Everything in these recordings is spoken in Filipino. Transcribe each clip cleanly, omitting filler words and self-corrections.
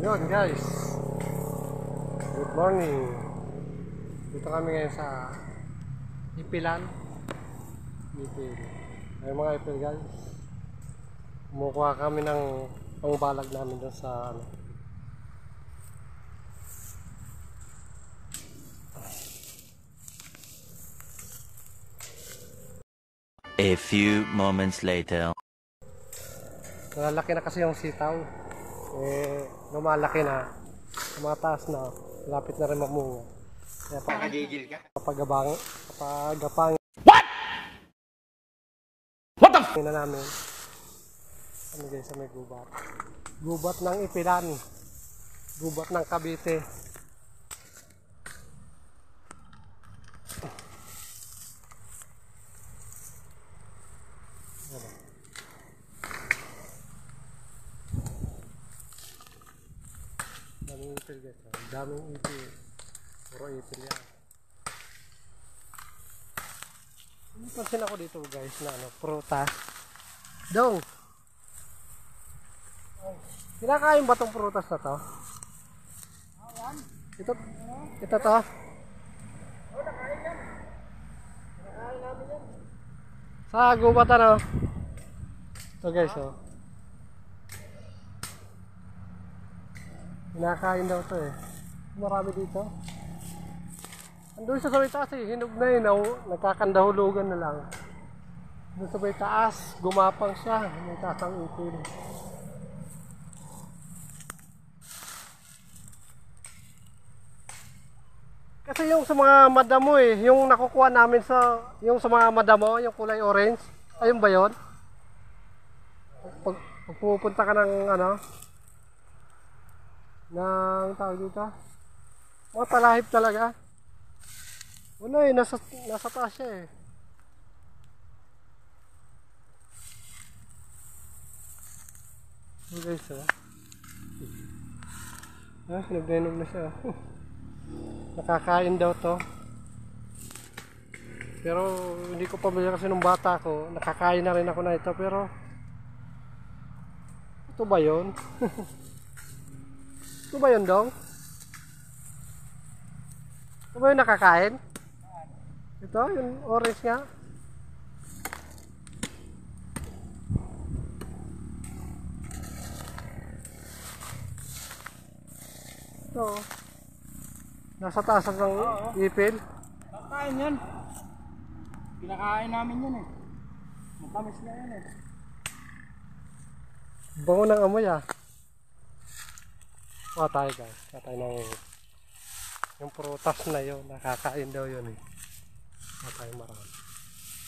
Yun guys, good morning. Dito kami ngayon sa Ipilan. Ipil. Ay mga Ipil guys, kumukuha kami ng pangbalag namin doon sa ano. A few moments later. Nalalaki na kasi yung sitaw. Lumalaki na, tumataas na, lapit na rin mamunga. Kaya Nakagigil ka? kapagapang What the f***? na namin. Ano guys, sa may gubat. Gubat ng Ipilan. Gubat ng Cavite. Daming ipil guys. Daming ipil. Puro ipil yan. Pansin ako dito guys na ano, prutas. Dong! Kinakain ba tong prutas na to? Ito to? Sa gubat ano? Ito guys oh. Kinakain daw to eh. Marami dito. Andun sa may taas eh, hinog na yun. Nagkakandahulugan na lang. Doon sa may taas, gumapang siya. May taas ang ipil. Kasi yung sa mga madamo eh, yung nakukuha namin sa, yung sa mga madamo, yung kulay orange. Ayun ba yun? Pag pupunta ka ng ano, ng tawag dito, mga talahib talaga. Wala eh, nasa taas siya eh. So guys oh. Nagdenog na siya. Nakakain daw to. Pero hindi ko pamilya kasi nung bata ko, nakakain na rin ako na ito. Pero ito ba yun? Ito ba yun dong? Ito ba yung nakakain? Ito, yung orange nga. Ito. Nasa taas ng ipil. Kakain yan. Pinakain namin yan eh. Matamis na yan eh. Bango ng amoy ah. Kuha tayo guys. Kuha tayo ng yung prutas na yun. Nakakain daw yun eh. Kuha tayo marami.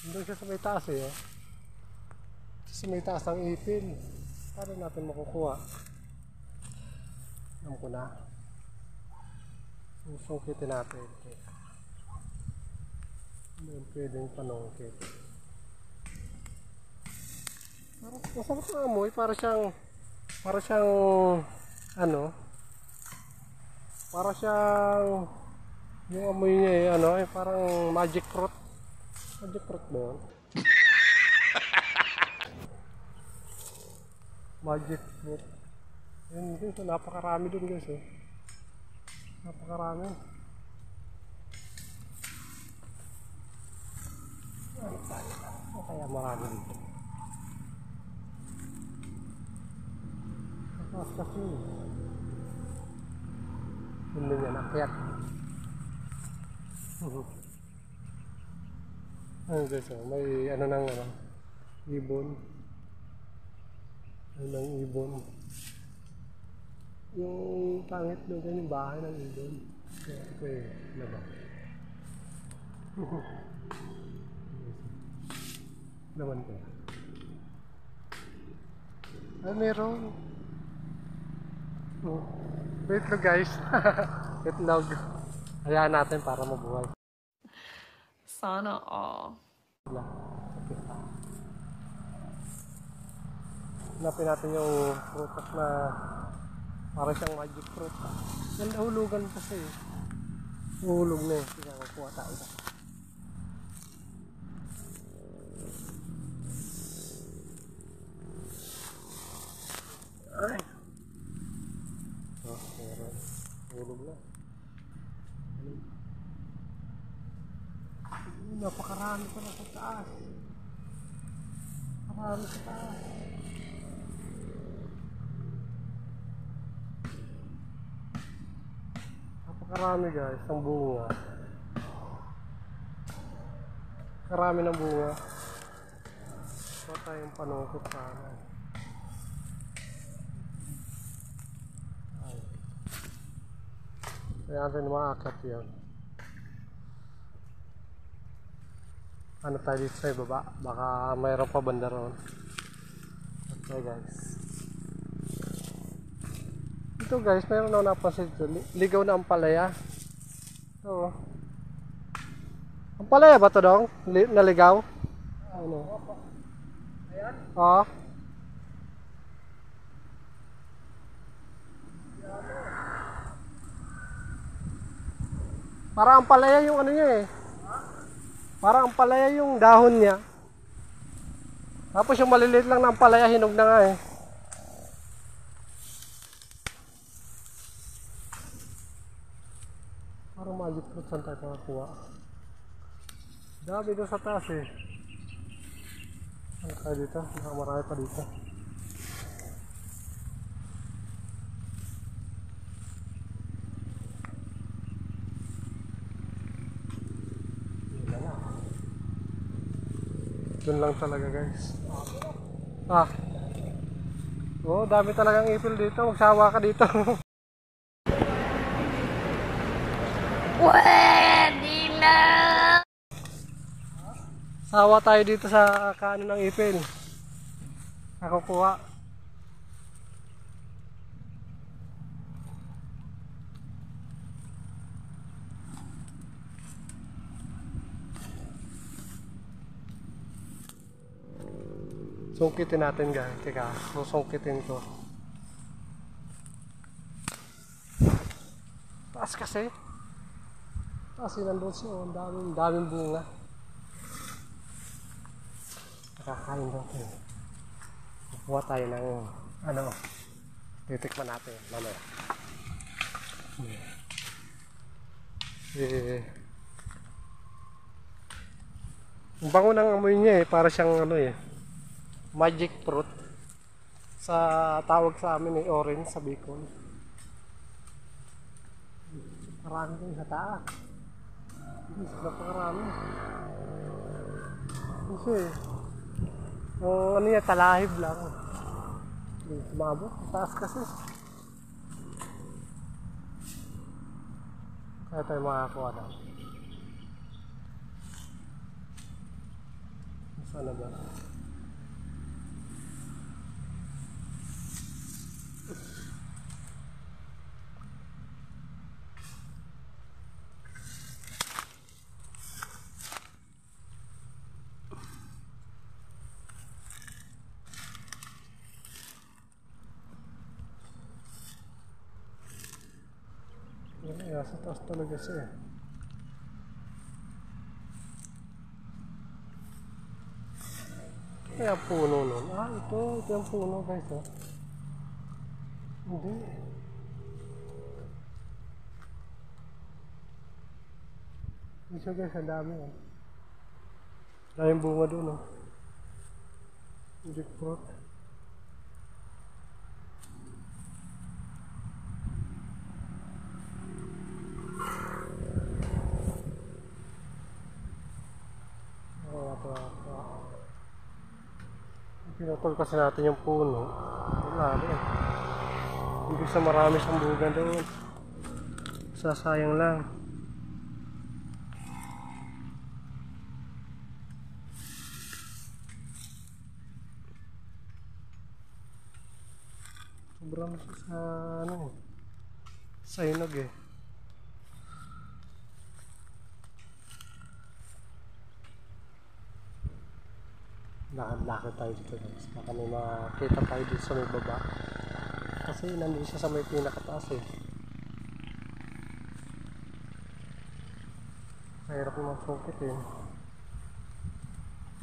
Doon siya sa may taas eh. Oh. Sa may taas ng ipil. Paano natin makukuha? Alam ko na. Susungkitin natin. Hindi pwedeng panungkit. Masarap na amoy. Para siyang ano, para siyang yung amoy niya eh, ano, eh, parang magic fruit. Magic fruit ba yun? Magic fruit. Yun guys, napakarami dun guys eh. Napakarami. Kaya marami dito. Mataas kasi yun. Hindi niya nakyat. Ayun guys, oh, may ano nang ano, ibon. Ano nang ibon. Yung pangit doon, yung bahay ng ibon. Kaya ito eh, ano ba? Naman ko. Ay, meron. Itlog guys. Itlog. Hayaan natin para mabuhay. Sana all. Hanapin natin yung prutas na para siyang magic fruit. Yan, nahulugan kasi eh. Nahulog na eh. Kaya makuha tayo. Ay. Marami pa na sa taas. Marami sa taas. Napakarami guys, ang bunga. Karami ng bunga. Wala tayong panungkot sana. Kaya natin makakap yan. Ano tayo dito sa ibaba? Baka mayroon pa banda ron. Okay guys. Ito guys, mayroon na napansin dito. Ligaw na ampalaya. Ito. Ampalaya ba ito dong? Naligaw? Ano? Ayan? Oo. Parang ampalaya yung ano niya eh. Parang ampalaya yung dahon niya. Tapos yung maliliit lang na ampalaya, hinog na nga eh. Parang magic fruit saan tayo makakuha. Dami doon sa taas eh. Ano tayo dito? Baka marami pa dito. Doon lang talaga guys. Ah. Oh, dami talagang ipil dito. Magsawa ka dito. Pwede na! Sawa tayo dito sa kaano ng ipil. Nakukuha. Sungkitin natin guys. Teka, susungkitin ko. Taas kasi. Taas yun nandun siya. Ang daming bunga. Nakakain natin. Kukuha tayo ng ano. Titikman natin. Mamaya. Ang bango ng amoy niya eh. Para siyang ano eh. Magic fruit sa tawag sa amin ay orange sa Bicol. Marami din sa taas. Napakarami. Kasi ang ano niya talahib lang. Hindi sumabot. Taas kasi. Kaya tayo makakuha na. Sana ba? Yan, sa taas talaga siya. Kaya puno nun. Ah, ito yung puno guys. Oh. Hindi. Hindi siya guys, ang dami. Oh. Daming bunga doon. Oh. Magic fruit. Pinutol kasi natin yung puno. Wala rin. Hindi sa marami siyang bunga doon. Sasayang lang. Sobrang sa ano sa inog eh. Lakad tayo dito guys. Baka may makita tayo dito sa may baba. Kasi nandun siya sa may pinakataas eh. Mahirap naman sungkit eh.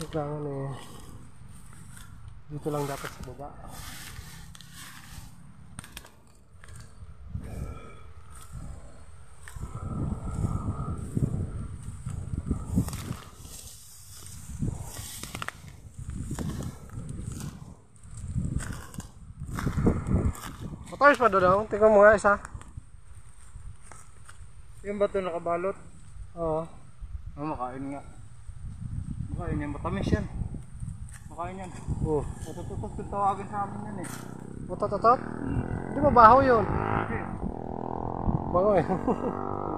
Kailangan eh. Dito lang dapat sa baba. Matamis pa doon. Tingnan mo nga isa. Yung ba ito nakabalot? Oo. Makain nga. Makain yan, matamis yan. Makain yan. Oh. Tututok tawagin sa amin yan eh. Otot. Hindi ba baho yun? Hindi. Bango eh.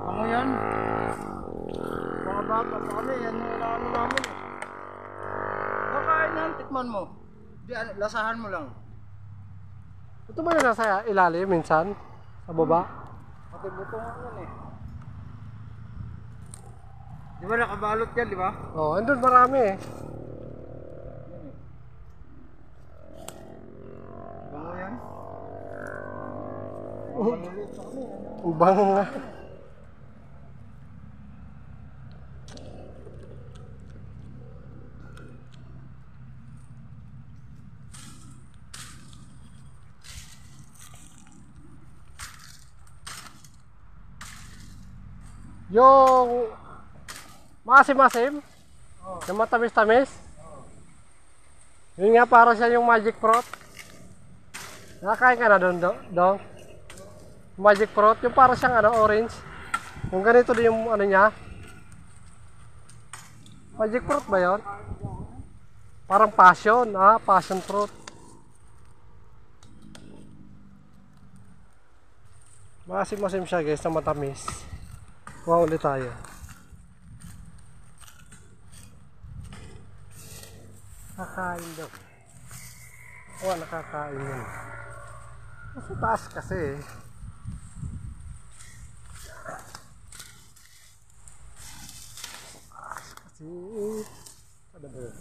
Ano yan? Mga bata pa kami, yan yung ano namin eh. Makain yan, tikman mo. Di, lasahan mo lang. Ito ba yung nasa ilalim minsan? Sa baba? Pati buto nga yan eh. Di ba nakabalot yan, di ba? Oo, andun marami eh. Bango yan. Manulit sa kami. Ang bango nga. Yung masim-masim, yung matamis-tamis, yun nga para siya yung magic fruit. Nakakain ka na doon, dong? Magic fruit, yung para siyang ano, orange. Yung ganito din yung ano niya. Magic fruit ba yun? Parang passion, passion fruit. Masim-masim siya guys, na matamis. Kuha ulit tayo. Kakain daw. Nakakain yun. Nasa taas kasi. Taas kasi. Ano ba yun?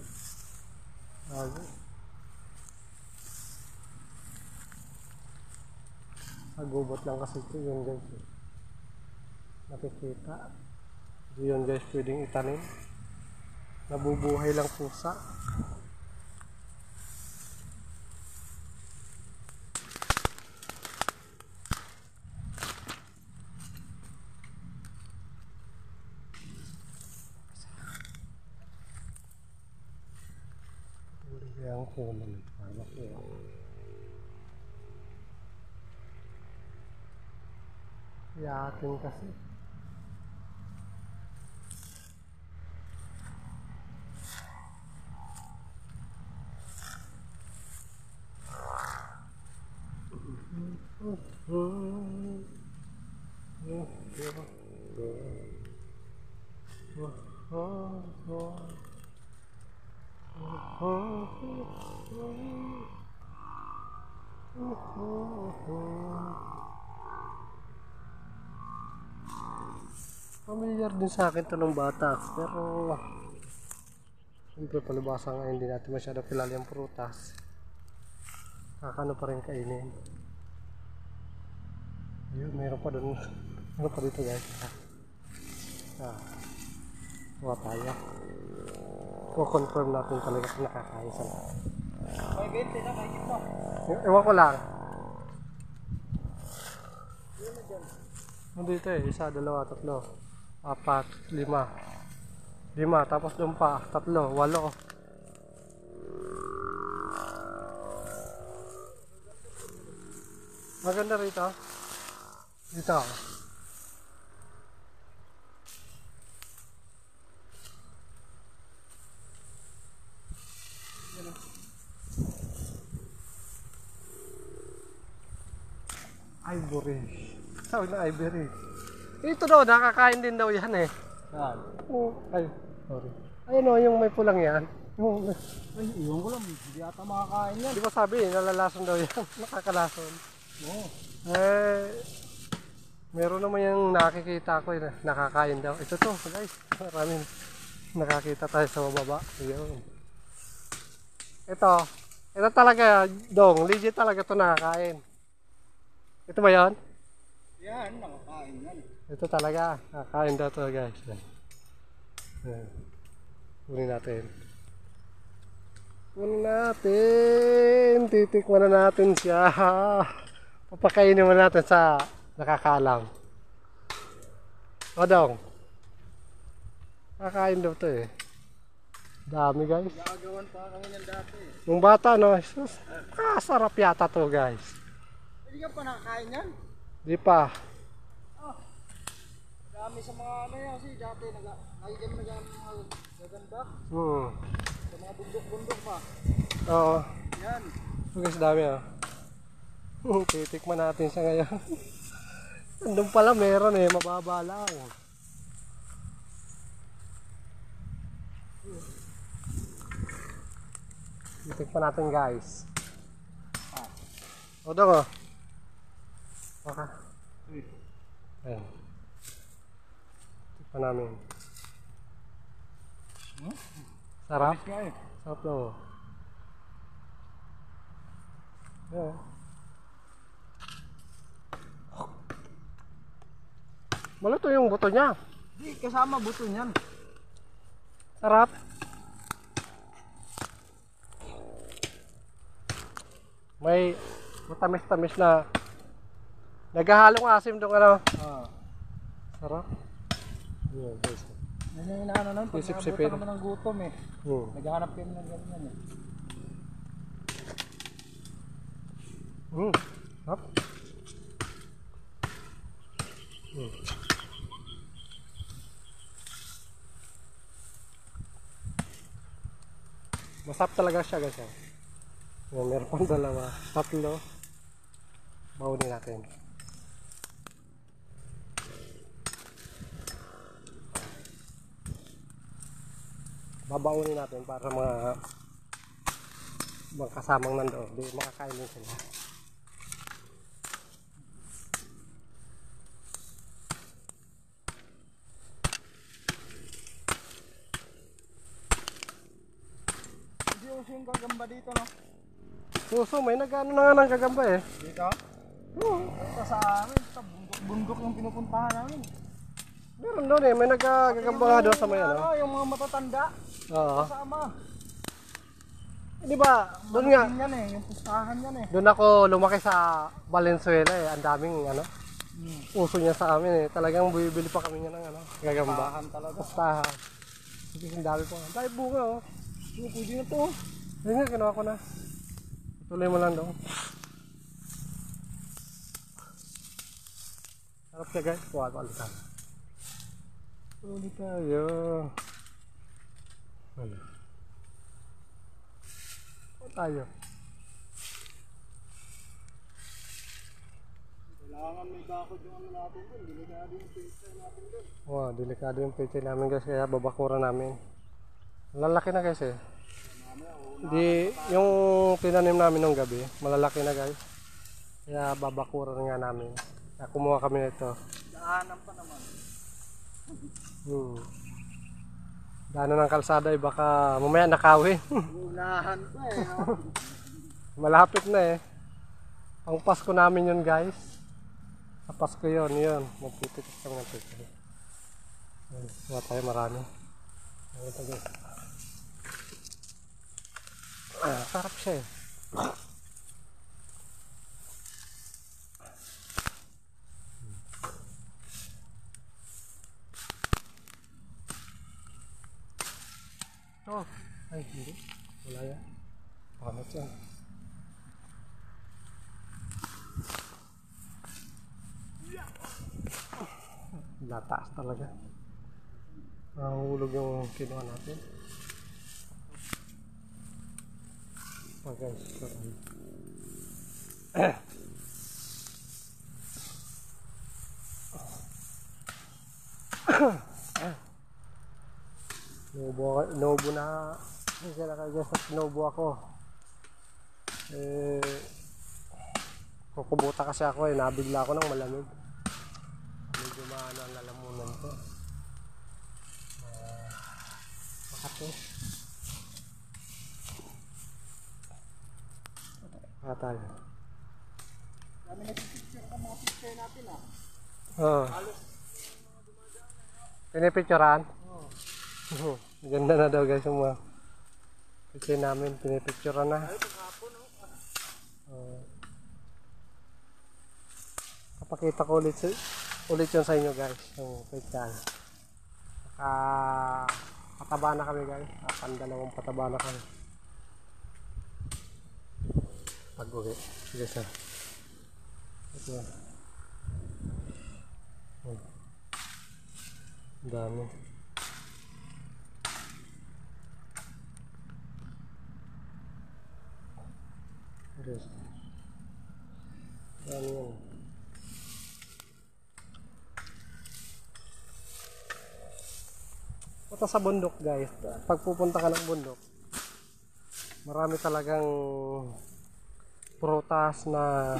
Agubot lang kasi ito yun guys. Nakikita. Hindi yun guys pwedeng itanim. Nabubuhay lang pusa. Yang kuman anak ya. Yakin kasi. Familiar din sa akin to ng bata, pero siyempre palibasa nga hindi natin masyado kilala yung prutas. Kakano pa rin kainin. Ayun, mayroon pa doon. Mayroon pa dito guys. Kuha tayo. Confirm natin talaga kung nakakain sa lahat. May 20 na, may kita. Ewan ko lang. Nandito eh, 1, 2, 3, 4, 5. 5, tapos doon pa, 3, 8. Maganda rito. Dito. Ivory. Tawag na ivory. Ito daw, nakakain din daw yan eh. Yan. Ay, sorry. Ayun o, yung may pulang yan. Ay, iyon ko lang. Hindi ata makakain yan. Di ba sabi, nalalason daw yan. Nakakalason. Oo. Meron naman yung nakikita ko na nakakain daw. Ito to, guys. Maraming nakakita tayo sa mababa. Ayun. Ito talaga, dong. Legit talaga to nakakain. Ito ba yan? Yan, nakakain yan. Ito talaga. Nakakain daw to, guys. Ayan. Kunin natin. Kunin natin. Titikman na natin siya. Papakainin mo natin sa nakakalam. O dong. Kakain daw to eh. Dami guys. Gagawan pa kami ng dati. Yung bata no. Sus, kasarap yata to guys. Hindi ka pa nakakain yan? Di pa. Dami sa mga ano yan kasi dati nakikita mo mga gaganda. Sa mga bundok-bundok pa. Oo. Yan. Guys, dami ah. Titikman natin siya ngayon. Andun pala meron eh, mababa lang. Titikman natin guys. O dong oh. Baka. Ayan. Tikman namin. Sarap? Sarap lang oh. Ayan. Maluto yung buto niya. Di, kasama buto niyan. Sarap. May matamis-tamis na naghahalong asim dong ano. Sarap. Yan guys. Yan yung inaano nun, pag Sip-sipin. nabutan naman ng gutom eh. Naghahanap kami ng ganyan eh. Sarap. Masarap talaga siya guys. Yan, meron pang dalawa. Tatlo. Baunin natin. Babaunin natin para mga kasamang nandoon. Di makakain din sila. Hindi uso yung gagamba dito no? Suso, may nag-ano na nga ng gagamba eh. Dito? Oo. Basta sa amin, sa bundok yung pinupuntahan namin. Meron doon eh, may nag-gagamba nga doon sa may ano. Yung mga matatanda. Oo. Kasama. Di ba, doon nga, Yan eh, yung pustahan yan eh. doon ako lumaki sa Valenzuela eh. Ang daming ano, uso niya sa amin eh. Talagang bibili pa kami niya ng ano, gagamba. Pustahan talaga. Pustahan. Sige, ang dami po. Ang dami bunga oh. Pwede na to. Ayun nga, kinuha ko na. Tuloy mo lang daw. Sarap siya guys. Kuha ko alitan. Ulit tayo. Ano? Tayo. Kailangan may bakod yung ano natin dun. Delikado yung pizza natin dun. Wow, delikado yung pizza namin guys. Kaya babakura namin. Lalaki na guys eh. Di, yung tinanim namin nung gabi, malalaki na guys. Kaya babakura nga namin. Kaya kumuha kami nito. Daanan pa naman. Daanan ng kalsada eh, baka mamaya nakawin. Unahan pa eh. No? Malapit na eh. Ang Pasko namin yun guys. Sa Pasko yun. Magpipitik kami ng pizza. Kuha tayo marami. Ito guys. Sarap siya eh. Oh, ay hindi. Wala yan. Pangat yan. Lataas talaga. Mahulog yung kinuha natin. Oh guys, sorry. Inuubo na sila kayo guys at inuubo ako. Kukubuta kasi ako eh, nabigla ako ng malamig. Medyo maano ang lalamunan ko. Makati. Tayo. Dami nagpipicture ka mga picture natin ah. Oo. Pinipicturean? Oo. Ganda na daw guys yung mga picture namin. Pinipicturean na. Kapakita ko ulit yun sa inyo guys. Yung picture. Pataba na kami guys. Pandalawang pataba na kami. Pag-uwi. Sige sir. Ito. Oh. Ang dami. Yes. Dami yan. Punta sa bundok guys. Pag pupunta ka ng bundok, marami talagang prutas na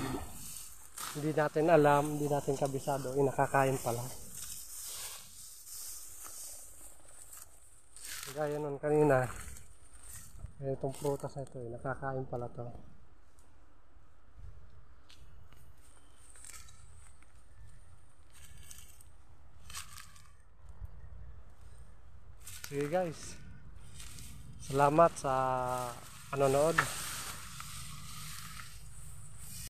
hindi natin alam, hindi natin kabisado, nakakain pala. Gaya nun kanina, itong prutas na ito, nakakain pala to. Sige guys, salamat sa panonood.